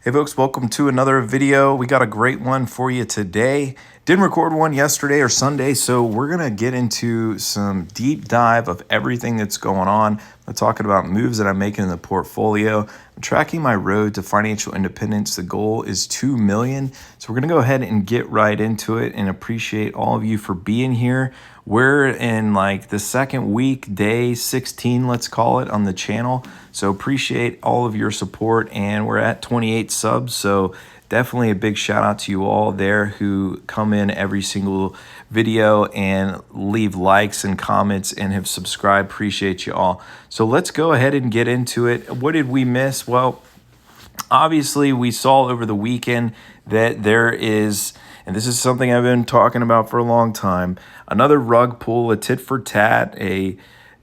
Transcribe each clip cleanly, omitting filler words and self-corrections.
Hey folks, welcome to another video. We got a great one for you today. Didn't record one yesterday or Sunday, so we're gonna get into some deep dive of everything that's going on. I'm talking about moves that I'm making in the portfolio. I'm tracking my road to financial independence. The goal is 2 million. So we're gonna go ahead and get right into it and appreciate all of you for being here. We're in like the second week, day 16, let's call it, on the channel. So appreciate all of your support, and we're at 28 subs. So definitely a big shout out to you all there who come in every single video and leave likes and comments and have subscribed. Appreciate you all. So let's go ahead and get into it. What did we miss? Well, obviously we saw over the weekend that there is, and this is something I've been talking about for a long time, another rug pull, a tit for tat,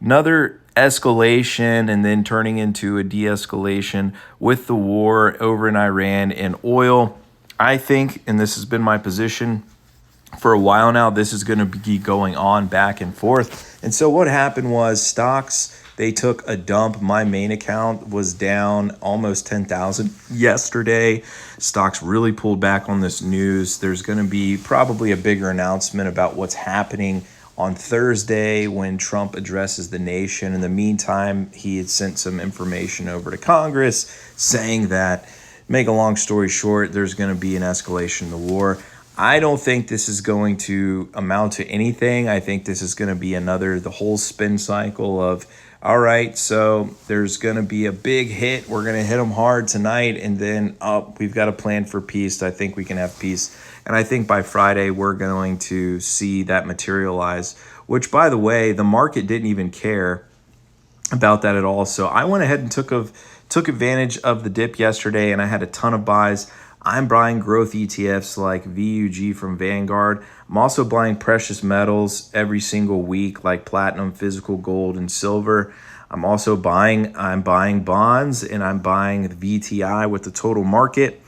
another escalation and then turning into a de-escalation with the war over in Iran and oil. I think, and this has been my position for a while now, this is going to be going on back and forth. And so what happened was stocks, they took a dump. My main account was down almost 10,000 yesterday. Stocks really pulled back on this news. There's going to be probably a bigger announcement about what's happening on Thursday when Trump addresses the nation. In the meantime, he had sent some information over to Congress saying that, make a long story short, there's going to be an escalation in the war. I don't think this is going to amount to anything. I think this is going to be the whole spin cycle of, all right, so there's going to be a big hit. We're going to hit them hard tonight. And then we've got a plan for peace. I think we can have peace. And I think by Friday, we're going to see that materialize, which, by the way, the market didn't even care about that at all. So I went ahead and took advantage of the dip yesterday, and I had a ton of buys. I'm buying growth ETFs like VUG from Vanguard. I'm also buying precious metals every single week like platinum, physical gold, and silver. I'm buying bonds, and I'm buying the VTI with the total market.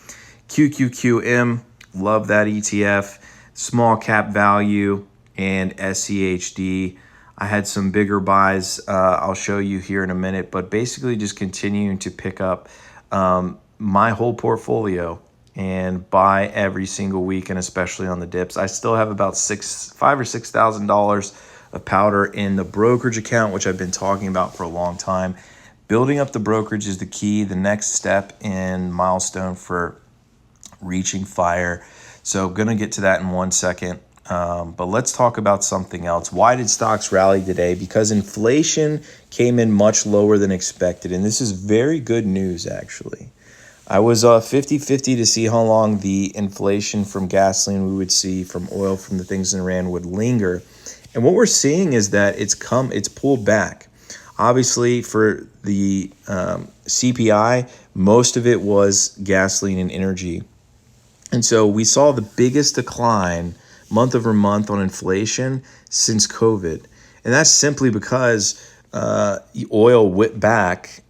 QQQM, love that ETF. Small cap value and SCHD. I had some bigger buys I'll show you here in a minute, but basically just continuing to pick up my whole portfolio and buy every single week, and especially on the dips. I still have about $5,000 or $6,000 of powder in the brokerage account, which I've been talking about for a long time. Building up the brokerage is the key, the next step in milestone for reaching fire. So gonna get to that in 1 second. But let's talk about something else. Why did stocks rally today? Because inflation came in much lower than expected. And this is very good news, actually. I was 50-50 to see how long the inflation from gasoline we would see, from oil, from the things in Iran would linger. And what we're seeing is that it's pulled back. Obviously, for the CPI, most of it was gasoline and energy. And so we saw the biggest decline month over month on inflation since COVID. And that's simply because oil whipped back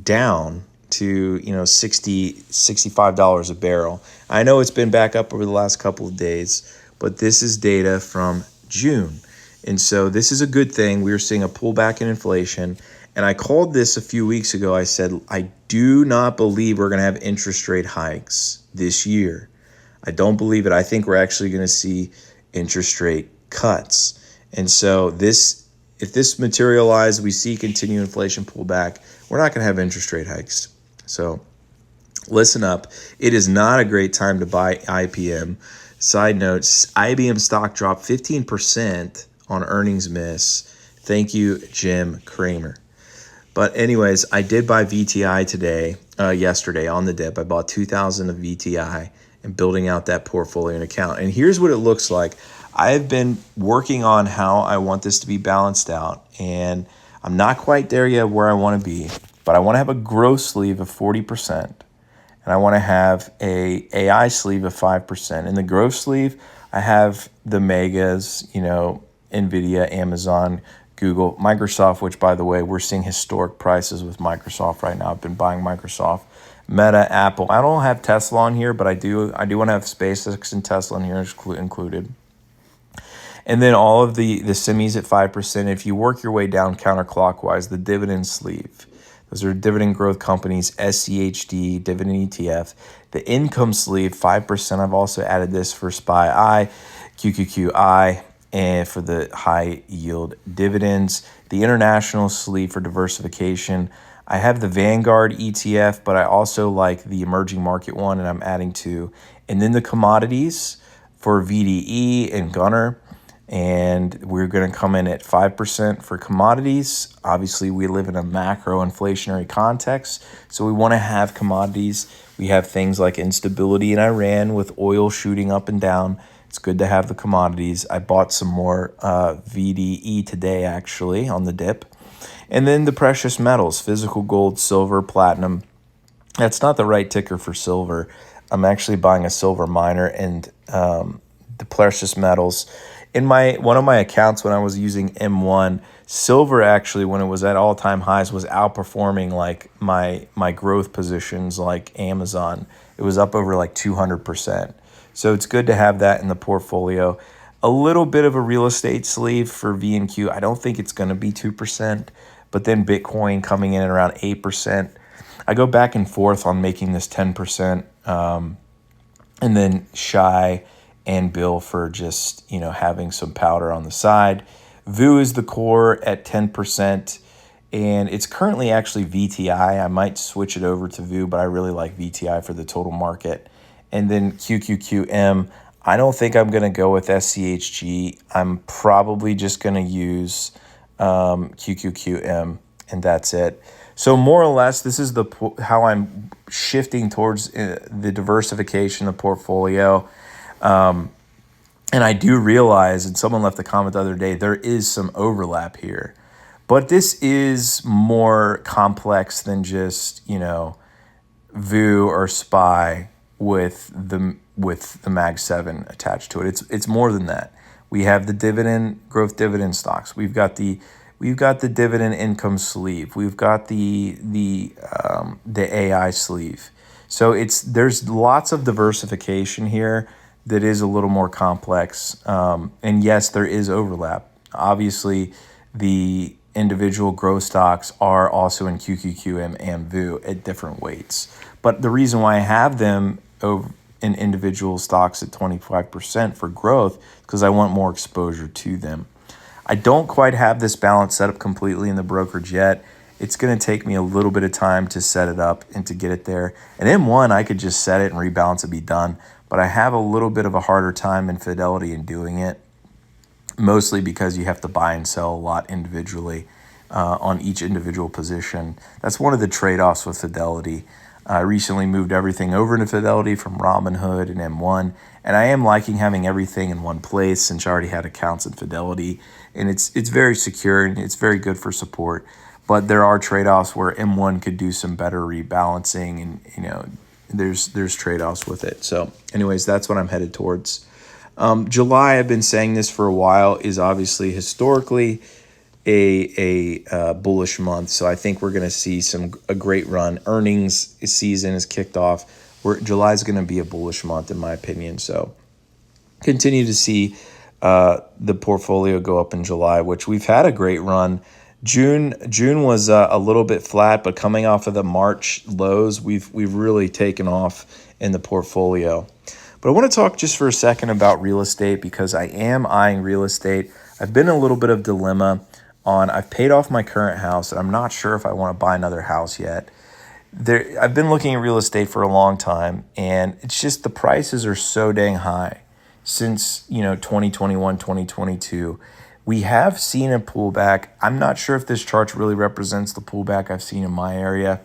down to $65 a barrel. I know it's been back up over the last couple of days, but this is data from June. And so this is a good thing. We are seeing a pullback in inflation. And I called this a few weeks ago. I said, I do not believe we're going to have interest rate hikes this year. I don't believe it. I think we're actually going to see interest rate cuts. And so if this materializes, we see continued inflation pullback, we're not going to have interest rate hikes. So listen up. It is not a great time to buy IBM. Side notes, IBM stock dropped 15% on earnings miss. Thank you, Jim Cramer. But anyways, I did buy VTI yesterday on the dip. I bought 2,000 of VTI and building out that portfolio and account. And here's what it looks like. I've been working on how I want this to be balanced out, and I'm not quite there yet where I want to be, but I want to have a growth sleeve of 40%, and I want to have a AI sleeve of 5%. In the growth sleeve, I have the megas, NVIDIA, Amazon, Google, Microsoft, which, by the way, we're seeing historic prices with Microsoft right now. I've been buying Microsoft. Meta, Apple. I don't have Tesla on here, but I do want to have SpaceX and Tesla in here included. And then all of the semis at 5%. If you work your way down counterclockwise, the dividend sleeve. Those are dividend growth companies, SCHD, dividend ETF. The income sleeve, 5%. I've also added this for SPY-I, QQQI, and for the high yield dividends. The international sleeve for diversification. I have the Vanguard ETF, but I also like the emerging market one, and I'm adding two. And then the commodities for VDE and Gunner. And we're going to come in at 5% for commodities. Obviously, we live in a macro inflationary context, so we want to have commodities. We have things like instability in Iran with oil shooting up and down. It's good to have the commodities. I bought some more VDE today, actually, on the dip. And then the precious metals, physical gold, silver, platinum. That's not the right ticker for silver. I'm actually buying a silver miner and the precious metals. In one of my accounts when I was using M1, silver actually, when it was at all-time highs, was outperforming like my growth positions like Amazon. It was up over like 200%. So it's good to have that in the portfolio. A little bit of a real estate sleeve for VNQ. I don't think it's going to be 2%, but then Bitcoin coming in at around 8%. I go back and forth on making this 10%, and then Shy and Bill for just, having some powder on the side. VU is the core at 10%, and it's currently actually VTI. I might switch it over to VU, but I really like VTI for the total market. And then QQQM, I don't think I'm going to go with SCHG. I'm probably just going to use QQQM, and that's it. So more or less, this is how I'm shifting towards the diversification of the portfolio. And I do realize, and someone left a comment the other day, there is some overlap here. But this is more complex than just, VU or SPY with the Mag 7 attached to it. It's more than that. We have the growth dividend stocks. We've got the dividend income sleeve. We've got the AI sleeve. So there's lots of diversification here that is a little more complex. And yes, there is overlap. Obviously, the individual growth stocks are also in QQQM and VU at different weights. But the reason why I have them in individual stocks at 25% for growth is because I want more exposure to them. I don't quite have this balance set up completely in the brokerage yet. It's going to take me a little bit of time to set it up and to get it there. And M1, I could just set it and rebalance and be done. But I have a little bit of a harder time in Fidelity in doing it, mostly because you have to buy and sell a lot individually on each individual position. That's one of the trade-offs with Fidelity. I recently moved everything over into Fidelity from Robinhood and M1, and I am liking having everything in one place since I already had accounts in Fidelity, and it's very secure and it's very good for support. But there are trade-offs where M1 could do some better rebalancing, and there's trade-offs with it. So anyways, that's what I'm headed towards. July, I've been saying this for a while, is obviously historically a bullish month. So I think we're going to see a great run. Earnings season is kicked off. July is going to be a bullish month in my opinion. So continue to see the portfolio go up in July, which we've had a great run. June was a little bit flat, but coming off of the March lows, we've really taken off in the portfolio. But I want to talk just for a second about real estate because I am eyeing real estate. I've been in a little bit of dilemma I've paid off my current house, and I'm not sure if I want to buy another house yet. I've been looking at real estate for a long time, and it's just the prices are so dang high since 2021, 2022. We have seen a pullback. I'm not sure if this chart really represents the pullback I've seen in my area.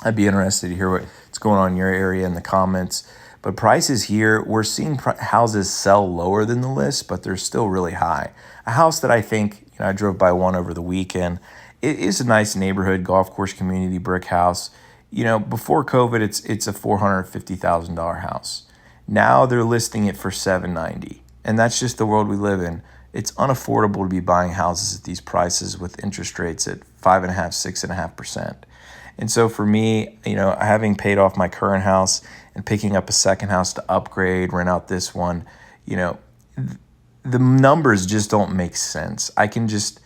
I'd be interested to hear what's going on in your area in the comments. But prices here, we're seeing houses sell lower than the list, but they're still really high. A house that I think, I drove by one over the weekend. It is a nice neighborhood, golf course community, brick house. Before COVID, it's a $450,000 house. Now they're listing it for $790,000, and that's just the world we live in. It's unaffordable to be buying houses at these prices with interest rates at 5.5%, 6.5%. And so for me, having paid off my current house and picking up a second house to upgrade, rent out this one, the numbers just don't make sense. I can just,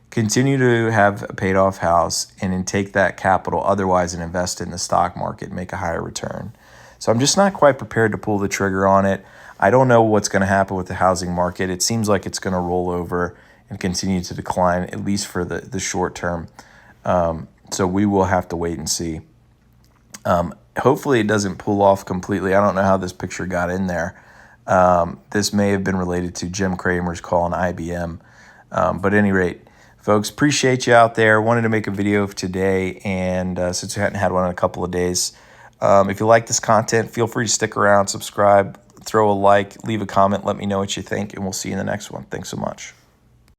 continue to have a paid off house, and then take that capital otherwise and invest in the stock market and make a higher return. So I'm just not quite prepared to pull the trigger on it. I don't know what's going to happen with the housing market. It seems like it's going to roll over and continue to decline, at least for the short term. So we will have to wait and see. Hopefully it doesn't pull off completely. I don't know how this picture got in there. This may have been related to Jim Cramer's call on IBM. But at any rate, folks, appreciate you out there. Wanted to make a video today, and since we hadn't had one in a couple of days. If you like this content, feel free to stick around, subscribe, throw a like, leave a comment, let me know what you think, and we'll see you in the next one. Thanks so much.